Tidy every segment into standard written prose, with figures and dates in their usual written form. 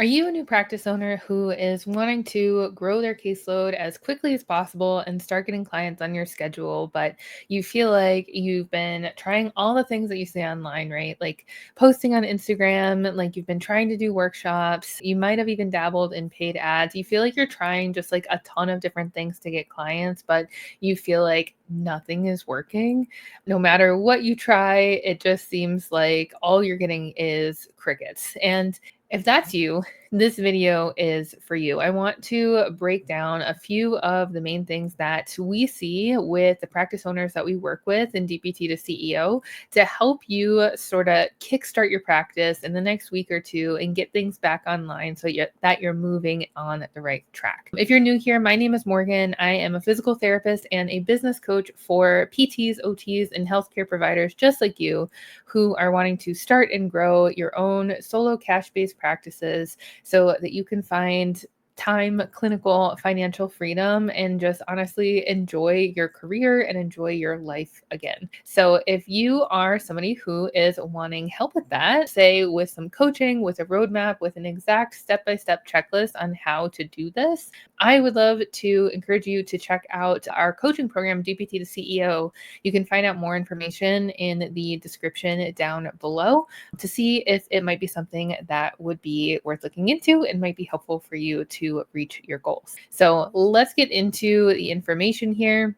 Are you a new practice owner who is wanting to grow their caseload as quickly as possible and start getting clients on your schedule, but you feel like you've been trying all the things that you see online, right? Like posting on Instagram, like you've been trying to do workshops, you might have even dabbled in paid ads. You feel like you're trying just like a ton of different things to get clients, but you feel like nothing is working. No matter what you try, it just seems like all you're getting is crickets. And if that's you, this video is for you. I want to break down a few of the main things that we see with the practice owners that we work with in DPT to CEO to help you sort of kickstart your practice in the next week or two and get things back online so that you're moving on the right track. If you're new here, my name is Morgan. I am a physical therapist and a business coach for PTs, OTs, and healthcare providers just like you who are wanting to start and grow your own solo cash-based practices so that you can find time, clinical, financial freedom, and just honestly enjoy your career and enjoy your life again. So if you are somebody who is wanting help with that, say with some coaching, with a roadmap, with an exact step-by-step checklist on how to do this, I would love to encourage you to check out our coaching program, DPT to CEO. You can find out more information in the description down below to see if it might be something that would be worth looking into and might be helpful for you to reach your goals. So let's get into the information here.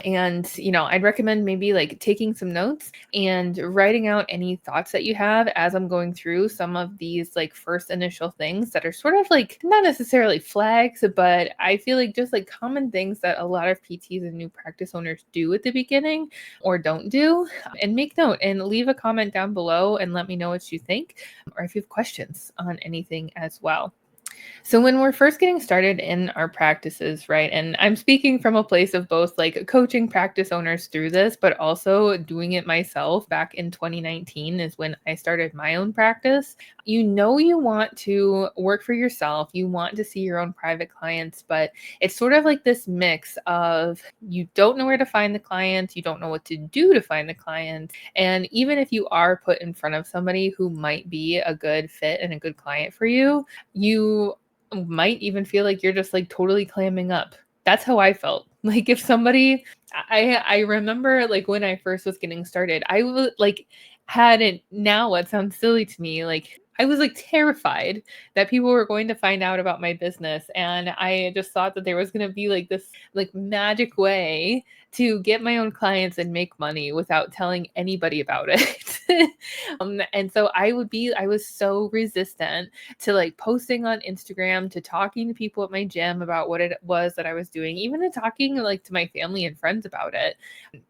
And, I'd recommend maybe like taking some notes and writing out any thoughts that you have as I'm going through some of these like first initial things that are sort of like not necessarily flags, but I feel like just like common things that a lot of PTs and new practice owners do at the beginning or don't do. And make note and leave a comment down below and let me know what you think or if you have questions on anything as well. So when we're first getting started in our practices, right? And I'm speaking from a place of both like coaching practice owners through this, but also doing it myself back in 2019 is when I started my own practice. You want to work for yourself. You want to see your own private clients, but it's sort of like this mix of you don't know where to find the clients, you don't know what to do to find the clients. And even if you are put in front of somebody who might be a good fit and a good client for you, you might even feel like you're just like totally clamming up. That's how I felt. Like if somebody I remember like when I first was getting started, I was like had it now it sounds silly to me. Like I was like terrified that people were going to find out about my business. And I just thought that there was going to be like this like magic way to get my own clients and make money without telling anybody about it. And so I was so resistant to like posting on Instagram, to talking to people at my gym about what it was that I was doing, even to talking like to my family and friends about it.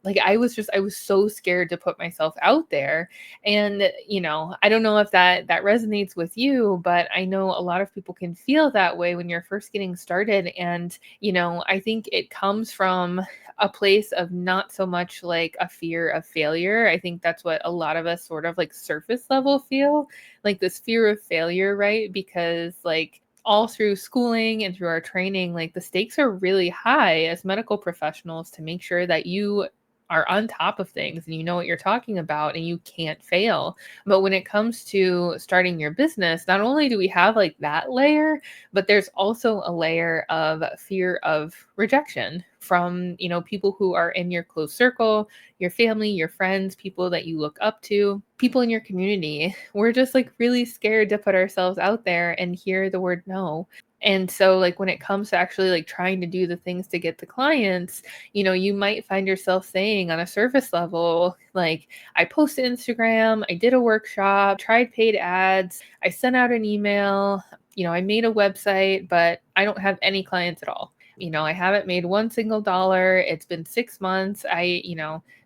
Like I was so scared to put myself out there. And, I don't know if that resonates with you, but I know a lot of people can feel that way when you're first getting started. And, I think it comes from a place of not so much like a fear of failure. I think that's what a lot of us sort of like surface level feel, like this fear of failure, right? Because like all through schooling and through our training, like the stakes are really high as medical professionals to make sure that you are on top of things and you know what you're talking about and you can't fail. But when it comes to starting your business, not only do we have like that layer, but there's also a layer of fear of rejection from, people who are in your close circle, your family, your friends, people that you look up to, people in your community. We're just like really scared to put ourselves out there and hear the word no. And so like when it comes to actually like trying to do the things to get the clients, you might find yourself saying on a surface level, like, I posted Instagram, I did a workshop, tried paid ads, I sent out an email, I made a website, but I don't have any clients at all. I haven't made one single dollar. It's been 6 months.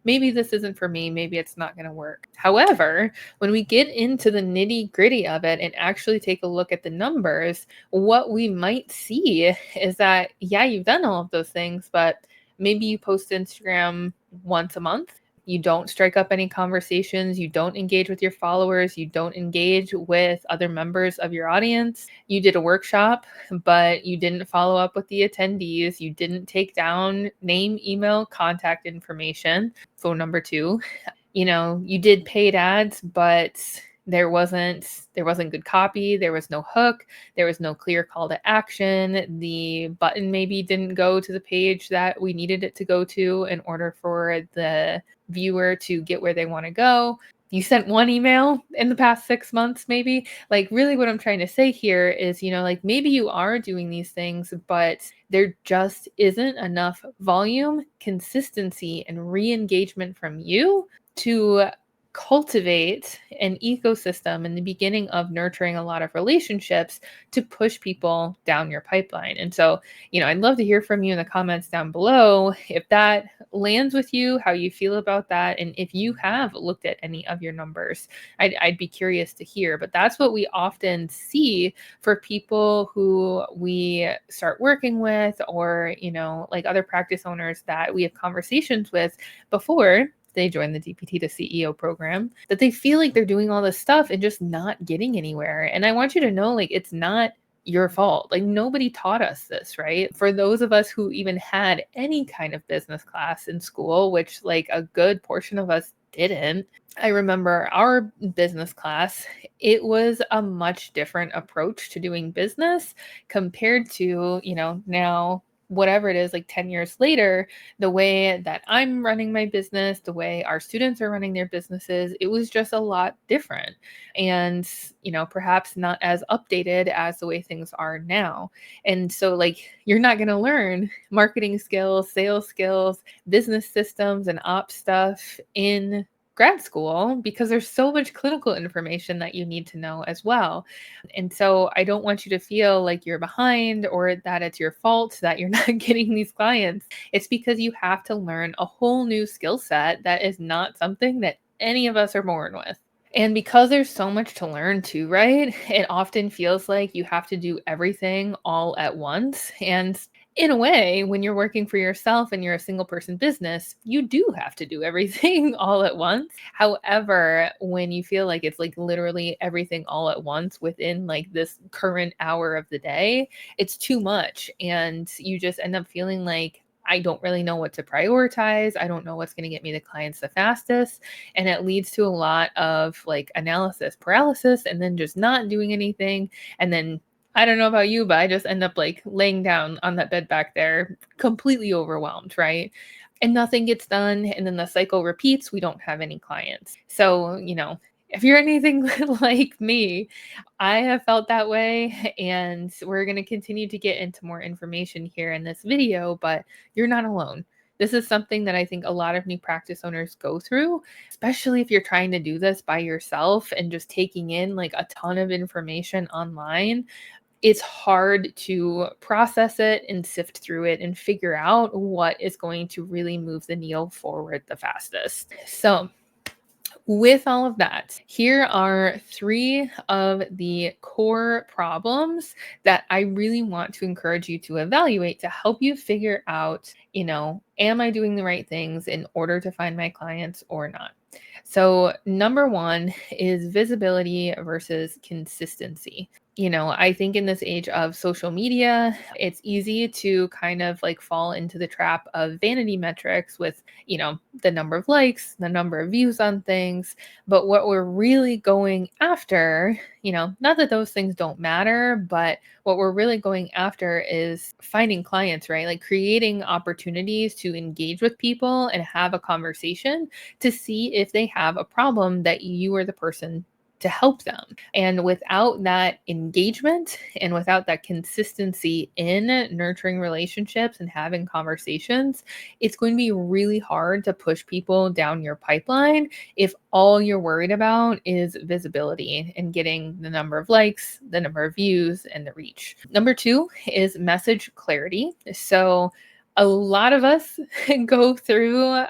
Maybe this isn't for me. Maybe it's not going to work. However, when we get into the nitty gritty of it and actually take a look at the numbers, what we might see is that, yeah, you've done all of those things, but maybe you post Instagram once a month. You don't strike up any conversations. You don't engage with your followers. You don't engage with other members of your audience. You did a workshop, but you didn't follow up with the attendees. You didn't take down name, email, contact information, phone number 2. You did paid ads, but There wasn't good copy, there was no hook, there was no clear call to action. The button maybe didn't go to the page that we needed it to go to in order for the viewer to get where they want to go. You sent one email in the past 6 months, maybe. Like, really, what I'm trying to say here is, like, maybe you are doing these things, but there just isn't enough volume, consistency, and re-engagement from you to cultivate an ecosystem in the beginning of nurturing a lot of relationships to push people down your pipeline. And so, I'd love to hear from you in the comments down below if that lands with you, how you feel about that, and if you have looked at any of your numbers. I'd be curious to hear. But that's what we often see for people who we start working with, or, like other practice owners that we have conversations with before they join the DPT to CEO program, that they feel like they're doing all this stuff and just not getting anywhere. And I want you to know, like, it's not your fault. Like, nobody taught us this, right? For those of us who even had any kind of business class in school, which like a good portion of us didn't. I remember our business class, it was a much different approach to doing business compared to, now, whatever it is, like 10 years later, the way that I'm running my business, the way our students are running their businesses, it was just a lot different. And, perhaps not as updated as the way things are now. And so, like, you're not going to learn marketing skills, sales skills, business systems, and ops stuff in grad school because there's so much clinical information that you need to know as well. And so I don't want you to feel like you're behind or that it's your fault that you're not getting these clients. It's because you have to learn a whole new skill set that is not something that any of us are born with. And because there's so much to learn too, right? It often feels like you have to do everything all at once. And in a way, when you're working for yourself and you're a single person business, you do have to do everything all at once. However, when you feel like it's like literally everything all at once within like this current hour of the day, it's too much. And you just end up feeling like, I don't really know what to prioritize. I don't know what's going to get me the clients the fastest. And it leads to a lot of like analysis paralysis and then just not doing anything. And then I don't know about you, but I just end up like laying down on that bed back there, completely overwhelmed, right? And nothing gets done. And then the cycle repeats. We don't have any clients. So, if you're anything like me, I have felt that way. And we're going to continue to get into more information here in this video, but you're not alone. This is something that I think a lot of new practice owners go through, especially if you're trying to do this by yourself and just taking in like a ton of information online. It's hard to process it and sift through it and figure out what is going to really move the needle forward the fastest. So, with all of that, here are 3 of the core problems that I really want to encourage you to evaluate to help you figure out, am I doing the right things in order to find my clients or not? So, number 1 is visibility versus consistency. I think in this age of social media, it's easy to kind of like fall into the trap of vanity metrics with, the number of likes, the number of views on things. But what we're really going after, not that those things don't matter, but what we're really going after is finding clients, right? Like creating opportunities to engage with people and have a conversation to see if they have a problem that you are the person to help them. And without that engagement and without that consistency in nurturing relationships and having conversations, it's going to be really hard to push people down your pipeline if all you're worried about is visibility and getting the number of likes, the number of views, and the reach. Number 2 is message clarity. So a lot of us go through,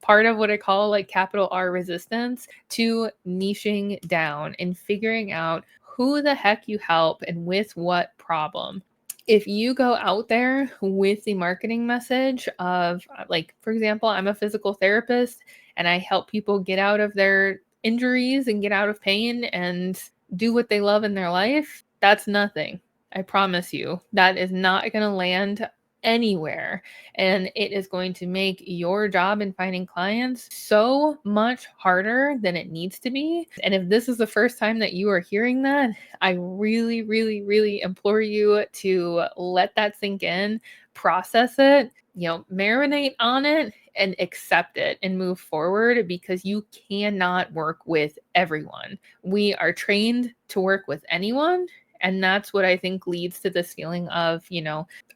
part of what I call like capital R resistance to niching down and figuring out who the heck you help and with what problem. If you go out there with the marketing message of like, for example, I'm a physical therapist and I help people get out of their injuries and get out of pain and do what they love in their life, that's nothing. I promise you, that is not going to land anywhere. And it is going to make your job in finding clients so much harder than it needs to be. And if this is the first time that you are hearing that, I really, really, really implore you to let that sink in, process it, marinate on it and accept it and move forward, because you cannot work with everyone. We are trained to work with anyone. And that's what I think leads to this feeling of,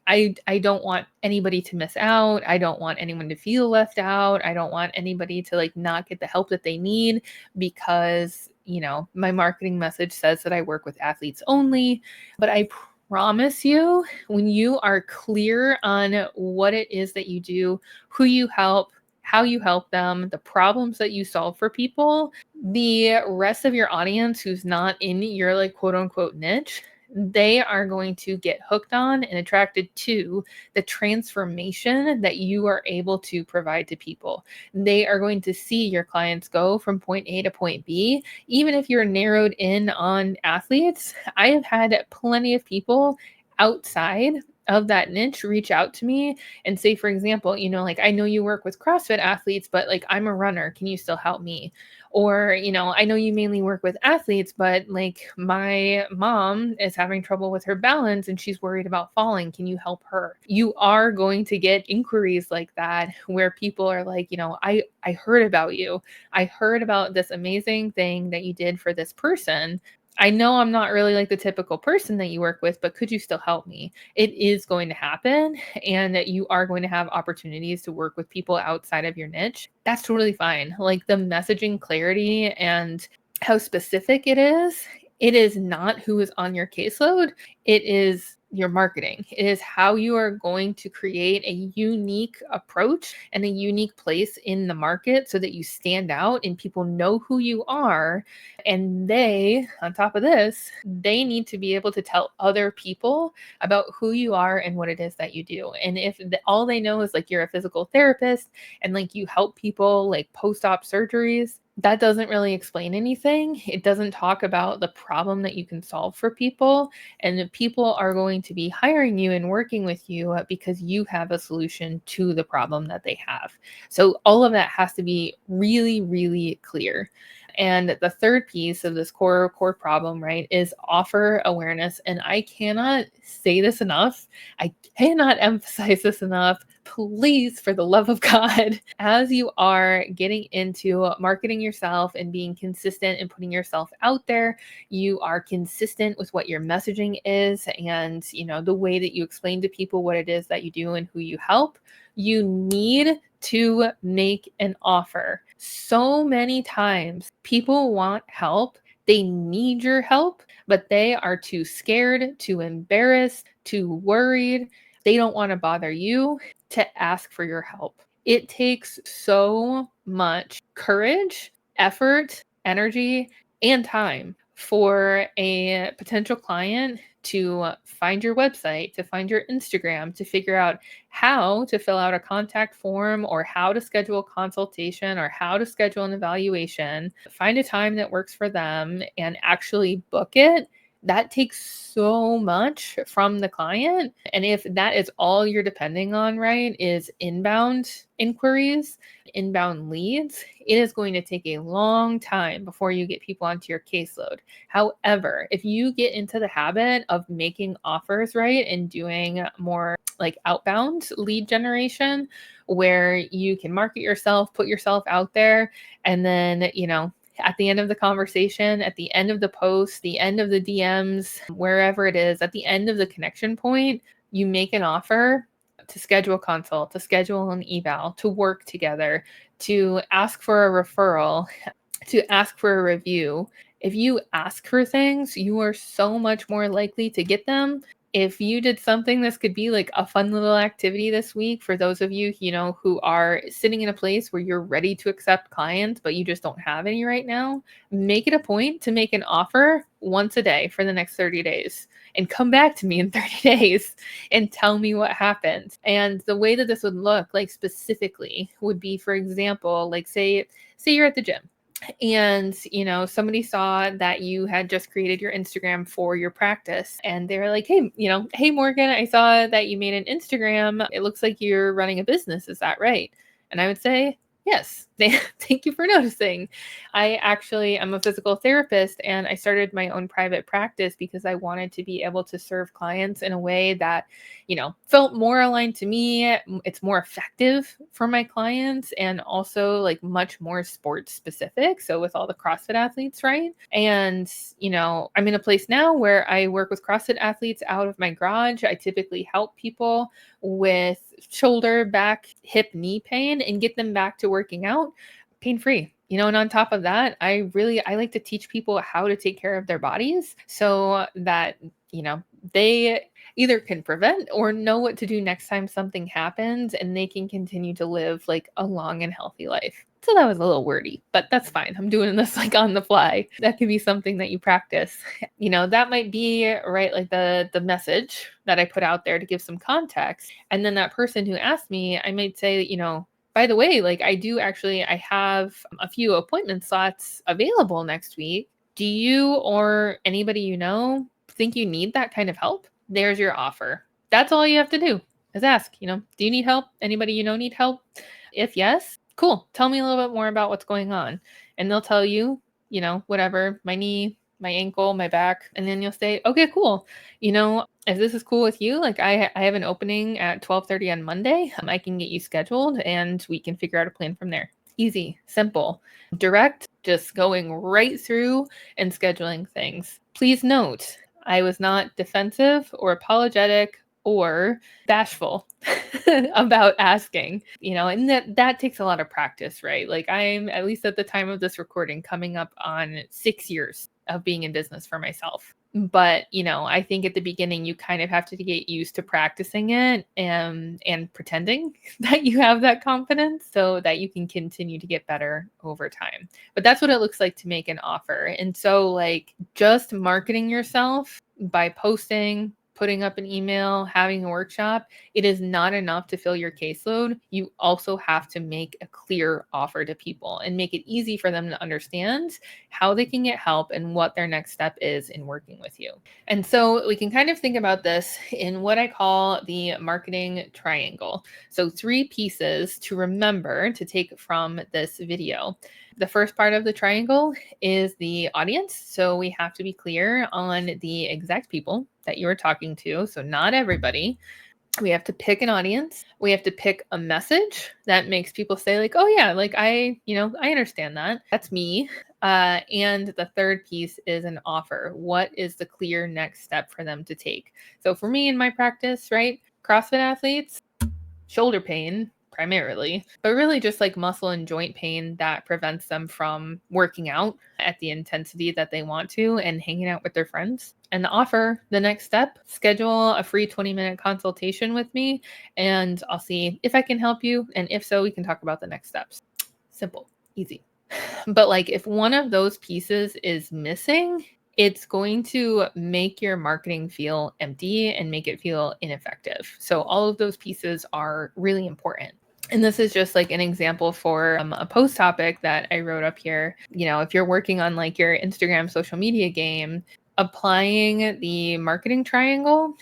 I don't want anybody to miss out. I don't want anyone to feel left out. I don't want anybody to like not get the help that they need because, my marketing message says that I work with athletes only. But I promise you, when you are clear on what it is that you do, who you help, how you help them, the problems that you solve for people, the rest of your audience who's not in your like quote unquote niche, they are going to get hooked on and attracted to the transformation that you are able to provide to people. They are going to see your clients go from point A to point B. Even if you're narrowed in on athletes, I have had plenty of people outside of that niche reach out to me and say, for example, like, I know you work with CrossFit athletes, but like, I'm a runner. Can you still help me? Or, I know you mainly work with athletes, but like, my mom is having trouble with her balance and she's worried about falling. Can you help her? You are going to get inquiries like that where people are like, I heard about you. I heard about this amazing thing that you did for this person. I know I'm not really like the typical person that you work with, but could you still help me? It is going to happen, and that you are going to have opportunities to work with people outside of your niche. That's totally fine. Like, the messaging clarity and how specific it is not who is on your caseload. It is your marketing. It is how you are going to create a unique approach and a unique place in the market so that you stand out and people know who you are. And they, on top of this, they need to be able to tell other people about who you are and what it is that you do. And if all they know is like you're a physical therapist and like you help people like post-op surgeries, that doesn't really explain anything. It doesn't talk about the problem that you can solve for people. And people are going to be hiring you and working with you because you have a solution to the problem that they have. So all of that has to be really, really clear. And the third piece of this core problem, right, is offer awareness. And I cannot say this enough. I cannot emphasize this enough. Please, for the love of God, as you are getting into marketing yourself and being consistent and putting yourself out there, you are consistent with what your messaging is and, the way that you explain to people what it is that you do and who you help. You need to make an offer. So many times people want help. They need your help, but they are too scared, too embarrassed, too worried. They don't want to bother you to ask for your help. It takes so much courage, effort, energy, and time for a potential client to find your website, to find your Instagram, to figure out how to fill out a contact form or how to schedule a consultation or how to schedule an evaluation, find a time that works for them and actually book it. That takes so much from the client. And if that is all you're depending on, right, is inbound inquiries, inbound leads, it is going to take a long time before you get people onto your caseload. However, if you get into the habit of making offers, right, and doing more like outbound lead generation where you can market yourself, put yourself out there, and then, at the end of the conversation, at the end of the post, the end of the DMs, wherever it is, at the end of the connection point, you make an offer to schedule a consult, to schedule an eval, to work together, to ask for a referral, to ask for a review. If you ask for things, you are so much more likely to get them. If you did something, this could be like a fun little activity this week for those of you, who are sitting in a place where you're ready to accept clients, but you just don't have any right now. Make it a point to make an offer once a day for the next 30 days and come back to me in 30 days and tell me what happened. And the way that this would look like specifically would be, for example, like say you're at the gym And, somebody saw that you had just created your Instagram for your practice and they were like, hey, hey, Morgan, I saw that you made an Instagram. It looks like you're running a business. Is that right? And I would say, yes. Thank you for noticing. I'm a physical therapist and I started my own private practice because I wanted to be able to serve clients in a way that, felt more aligned to me. It's more effective for my clients and also like much more sports specific. So with all the CrossFit athletes, right? And, I'm in a place now where I work with CrossFit athletes out of my garage. I typically help people with shoulder, back, hip, knee pain and get them back to working out pain free. And on top of that, I like to teach people how to take care of their bodies so that, they either can prevent or know what to do next time something happens and they can continue to live like a long and healthy life. So that was a little wordy, but that's fine. I'm doing this like on the fly. That could be something that you practice. That might be right like the message that I put out there to give some context. And then that person who asked me, I might say, by the way, like I have a few appointment slots available next week. Do you or anybody think you need that kind of help? There's your offer. That's all you have to do is ask, do you need help? Anybody need help? If yes, cool. Tell me a little bit more about what's going on. And they'll tell you, whatever, my knee, my ankle, my back. And then you'll say, okay, cool. If this is cool with you, like I have an opening at 12:30 on Monday. I can get you scheduled and we can figure out a plan from there. Easy, simple, direct, just going right through and scheduling things. Please note, I was not defensive or apologetic or bashful about asking, and that takes a lot of practice, right? Like I'm, at least at the time of this recording, coming up on 6 years of being in business for myself. But, I think at the beginning you kind of have to get used to practicing it and pretending that you have that confidence so that you can continue to get better over time. But that's what it looks like to make an offer. And so like just marketing yourself by posting, putting up an email, having a workshop, it is not enough to fill your caseload. You also have to make a clear offer to people and make it easy for them to understand how they can get help and what their next step is in working with you. And so we can kind of think about this in what I call the marketing triangle. So 3 pieces to remember to take from this video. The first part of the triangle is the audience. So we have to be clear on the exact people that you are talking to. So not everybody. We have to pick an audience. We have to pick a message that makes people say like, oh yeah, like I understand that. That's me. And the third piece is an offer. What is the clear next step for them to take? So for me in my practice, right, CrossFit athletes, shoulder pain primarily, but really just like muscle and joint pain that prevents them from working out at the intensity that they want to and hanging out with their friends. And offer the next step, schedule a free 20-minute consultation with me and I'll see if I can help you. And if so, we can talk about the next steps. Simple, easy. But like if one of those pieces is missing, it's going to make your marketing feel empty and make it feel ineffective. So all of those pieces are really important. And this is just like an example for a post topic that I wrote up here. If you're working on like your Instagram social media game, applying the marketing triangle,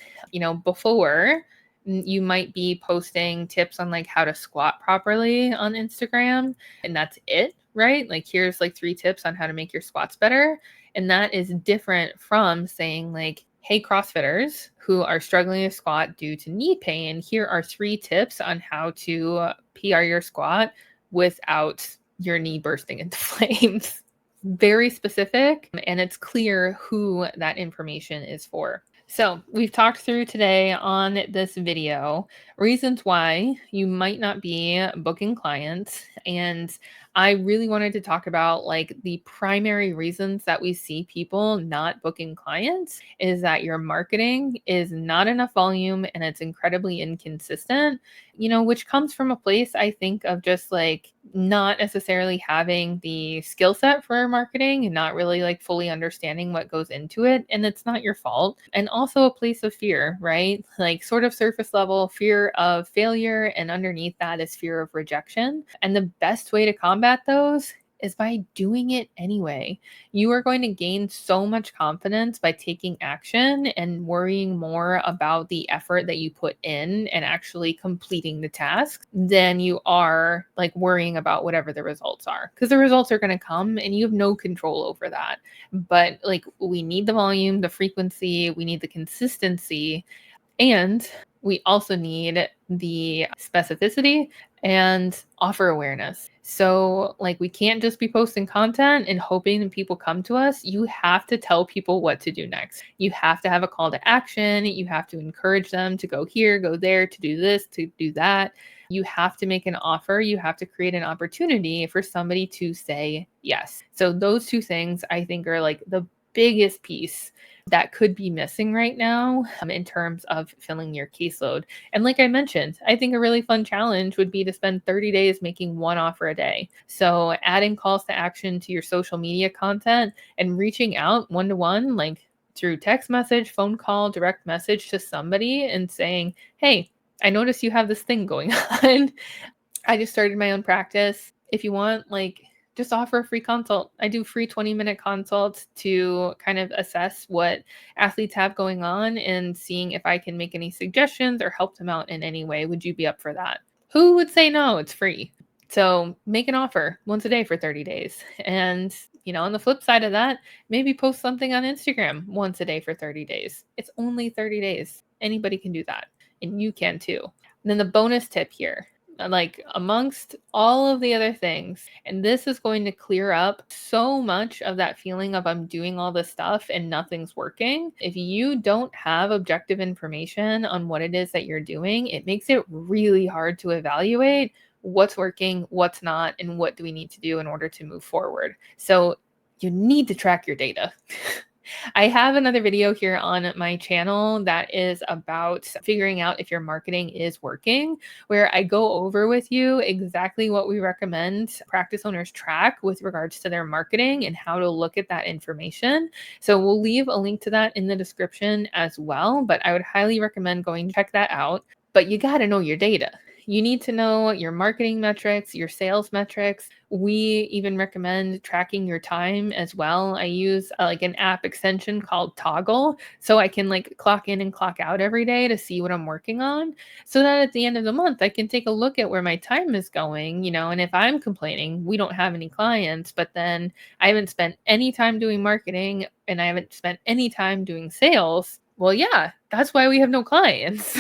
before you might be posting tips on like how to squat properly on Instagram and that's it, right? Like here's like 3 tips on how to make your squats better. And that is different from saying like, hey, CrossFitters who are struggling to squat due to knee pain, here are 3 tips on how to PR your squat without your knee bursting into flames. Very specific, and it's clear who that information is for. So we've talked through today on this video reasons why you might not be booking clients. And I really wanted to talk about like the primary reasons that we see people not booking clients is that your marketing is not enough volume and it's incredibly inconsistent, which comes from a place I think of just like not necessarily having the skill set for marketing and not really like fully understanding what goes into it. And it's not your fault. And also a place of fear, right? Like sort of surface level fear of failure. And underneath that is fear of rejection. And the best way to combat those is by doing it anyway. You are going to gain so much confidence by taking action and worrying more about the effort that you put in and actually completing the task than you are like worrying about whatever the results are. Because the results are going to come and you have no control over that. But like we need the volume, the frequency, we need the consistency, and we also need the specificity and offer awareness. So, like, we can't just be posting content and hoping that people come to us. You have to tell people what to do next. You have to have a call to action. You have to encourage them to go here, go there, to do this, to do that. You have to make an offer. You have to create an opportunity for somebody to say yes. So, those two things I think are like the biggest piece that could be missing right now in terms of filling your caseload. And like I mentioned, I think a really fun challenge would be to spend 30 days making one offer a day. So adding calls to action to your social media content and reaching out one to one, like through text message, phone call, direct message to somebody and saying, hey, I noticed you have this thing going on. I just started my own practice. If you want, like, just offer a free consult. I do free 20-minute consults to kind of assess what athletes have going on and seeing if I can make any suggestions or help them out in any way. Would you be up for that? Who would say no? It's free. So make an offer once a day for 30 days. And, on the flip side of that, maybe post something on Instagram once a day for 30 days. It's only 30 days. Anybody can do that. And you can too. And then the bonus tip here, like amongst all of the other things, and this is going to clear up so much of that feeling of I'm doing all this stuff and nothing's working. If you don't have objective information on what it is that you're doing, it makes it really hard to evaluate what's working, what's not, and what do we need to do in order to move forward. So you need to track your data. I have another video here on my channel that is about figuring out if your marketing is working, where I go over with you exactly what we recommend practice owners track with regards to their marketing and how to look at that information. So we'll leave a link to that in the description as well, but I would highly recommend going to check that out. But you got to know your data. You need to know your marketing metrics, your sales metrics. We even recommend tracking your time as well. I use like an app extension called Toggle so I can like clock in and clock out every day to see what I'm working on so that at the end of the month I can take a look at where my time is going, and if I'm complaining, we don't have any clients, but then I haven't spent any time doing marketing and I haven't spent any time doing sales. Well, yeah, that's why we have no clients.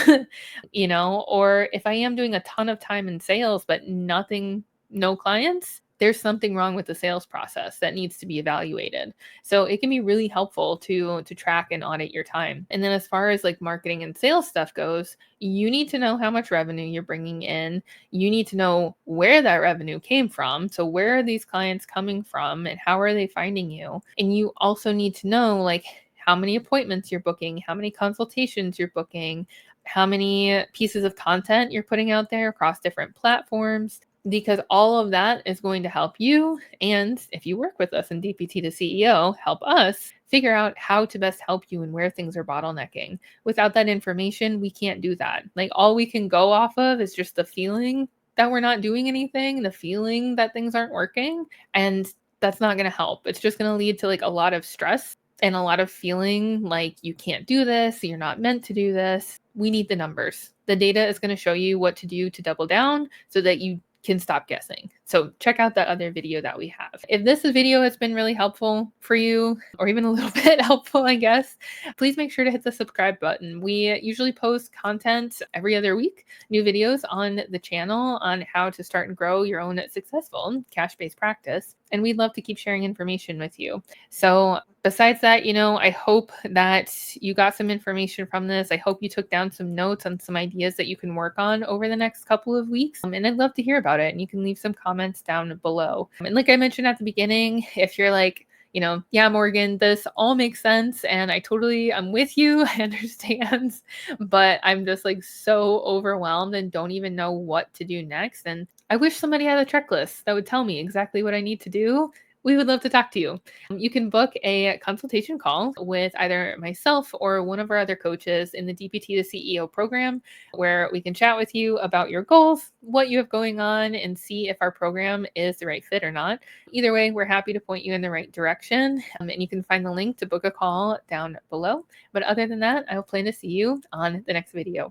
Or if I am doing a ton of time in sales, but no clients, there's something wrong with the sales process that needs to be evaluated. So it can be really helpful to track and audit your time. And then as far as like marketing and sales stuff goes, you need to know how much revenue you're bringing in. You need to know where that revenue came from. So where are these clients coming from and how are they finding you? And you also need to know like how many appointments you're booking, how many consultations you're booking, how many pieces of content you're putting out there across different platforms, because all of that is going to help you. And if you work with us in DPT to CEO, help us figure out how to best help you and where things are bottlenecking. Without that information, we can't do that. Like all we can go off of is just the feeling that we're not doing anything, the feeling that things aren't working. And that's not going to help. It's just going to lead to like a lot of stress and a lot of feeling like you can't do this, you're not meant to do this. We need the numbers. The data is going to show you what to do to double down so that you can stop guessing. So check out that other video that we have. If this video has been really helpful for you, or even a little bit helpful, I guess, please make sure to hit the subscribe button. We usually post content every other week, new videos on the channel on how to start and grow your own successful cash-based practice. And we'd love to keep sharing information with you. So besides that, I hope that you got some information from this. I hope you took down some notes on some ideas that you can work on over the next couple of weeks. And I'd love to hear about it. And you can leave some comments down below. And like I mentioned at the beginning, if you're like, yeah, Morgan, this all makes sense. And I'm with you. I understand. But I'm just like so overwhelmed and don't even know what to do next. And I wish somebody had a checklist that would tell me exactly what I need to do. We would love to talk to you. You can book a consultation call with either myself or one of our other coaches in the DPT to CEO program, where we can chat with you about your goals, what you have going on, and see if our program is the right fit or not. Either way, we're happy to point you in the right direction. And you can find the link to book a call down below. But other than that, I will plan to see you on the next video.